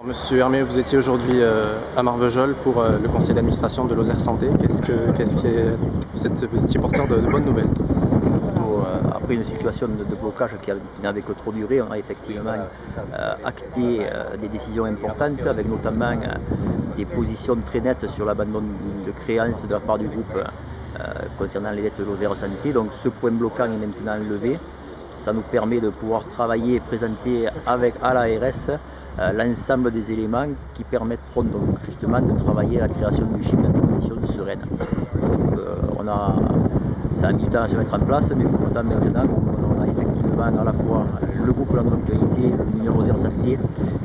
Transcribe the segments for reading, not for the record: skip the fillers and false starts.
Monsieur Hermé, vous étiez aujourd'hui à Marvejols pour le conseil d'administration de Lozère Santé. Vous étiez porteur de bonnes nouvelles. Après une situation de blocage qui n'avait que trop duré, on a effectivement acté des décisions importantes, avec notamment des positions très nettes sur l'abandon de créances de la part du groupe concernant les dettes de Lozère Santé. Donc ce point bloquant est maintenant levé. Ça nous permet de pouvoir travailler et présenter à l'ARS l'ensemble des éléments qui permettront donc justement de travailler à la création du CHIC dans des conditions sereines. Ça a mis du temps à se mettre en place, mais pour autant maintenant on a effectivement à la fois le groupe de la mutualité, l'Union Lozère Santé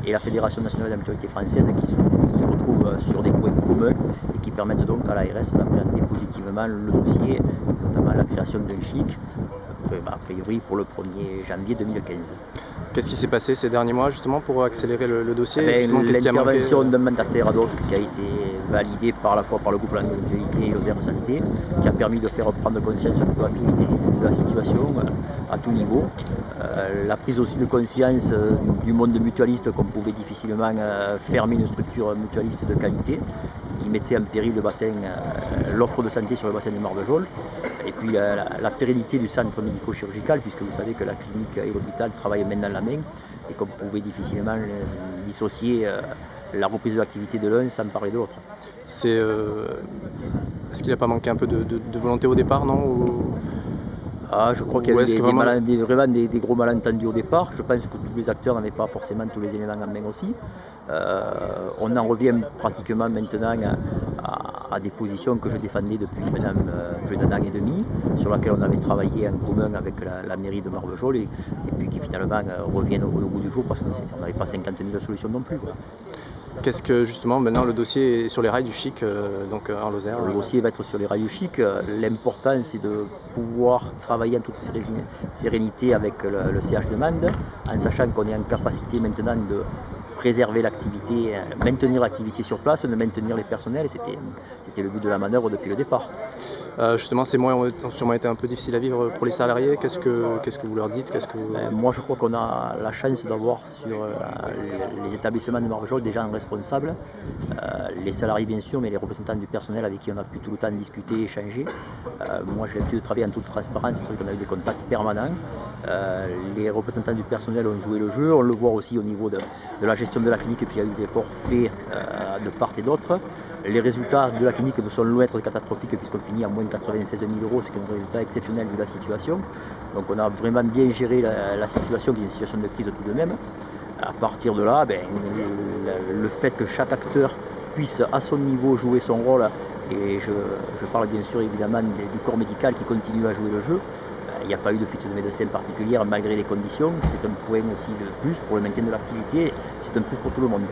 et la Fédération nationale de la mutualité française qui se retrouvent sur des points communs et qui permettent donc à l'ARS d'appréhender positivement le dossier, notamment la création d'un CHIC, a priori pour le 1er janvier 2015. Qu'est-ce qui s'est passé ces derniers mois justement pour accélérer le dossier? L'intervention d'un mandataire ad hoc qui a été validée à la fois par le groupe de la mutualité et Lozère Santé, qui a permis de faire prendre conscience de la situation à tout niveau. La prise aussi de conscience du monde mutualiste qu'on pouvait difficilement fermer une structure mutualiste de qualité qui mettait en péril l'offre de santé sur le bassin de Marvejols, et puis la pérennité du centre médico-chirurgical, puisque vous savez que la clinique et l'hôpital travaillent main dans la main et qu'on pouvait difficilement dissocier la reprise de l'activité de l'un sans parler de l'autre. Est-ce qu'il n'a pas manqué un peu de volonté au départ, non? Je crois qu'il y a eu vraiment des gros malentendus au départ. Je pense que tous les acteurs n'avaient pas forcément tous les éléments en main aussi. On en revient pratiquement maintenant à des positions que je défendais depuis maintenant plus d'un an et demi, sur laquelle on avait travaillé en commun avec la mairie de Marvejols et puis qui finalement reviennent au bout du jour parce qu'on n'avait pas 50 000 solutions non plus. Qu'est-ce que justement maintenant le dossier est sur les rails du CHIC donc en Lozère? Le dossier va être sur les rails du CHIC. L'important c'est de pouvoir travailler en toute sérénité avec le CH de Mende, en sachant qu'on est en capacité maintenant de préserver l'activité, maintenir l'activité sur place, de maintenir les personnels. C'était le but de la manœuvre depuis le départ. Justement, ces mois ont sûrement été un peu difficiles à vivre pour les salariés. Qu'est-ce que vous leur dites? Moi, je crois qu'on a la chance d'avoir sur les établissements de Marvejols des gens responsables, les salariés bien sûr, mais les représentants du personnel avec qui on a pu tout le temps discuter, échanger. Moi, j'ai l'habitude de travailler en toute transparence, c'est vrai qu'on a eu des contacts permanents. Les représentants du personnel ont joué le jeu, on le voit aussi au niveau de la gestion de la clinique, et puis il y a eu des efforts faits de part et d'autre. Les résultats de la clinique ne sont loin d'être catastrophiques puisqu'on finit à moins de 96 000 €, c'est un résultat exceptionnel vu la situation. Donc on a vraiment bien géré la situation, qui est une situation de crise tout de même. À partir de là, le fait que chaque acteur puisse à son niveau jouer son rôle, et je parle bien sûr évidemment du corps médical qui continue à jouer le jeu. Il n'y a pas eu de fuite de médecins particulière malgré les conditions, c'est un point aussi de plus pour le maintien de l'activité, c'est un plus pour tout le monde.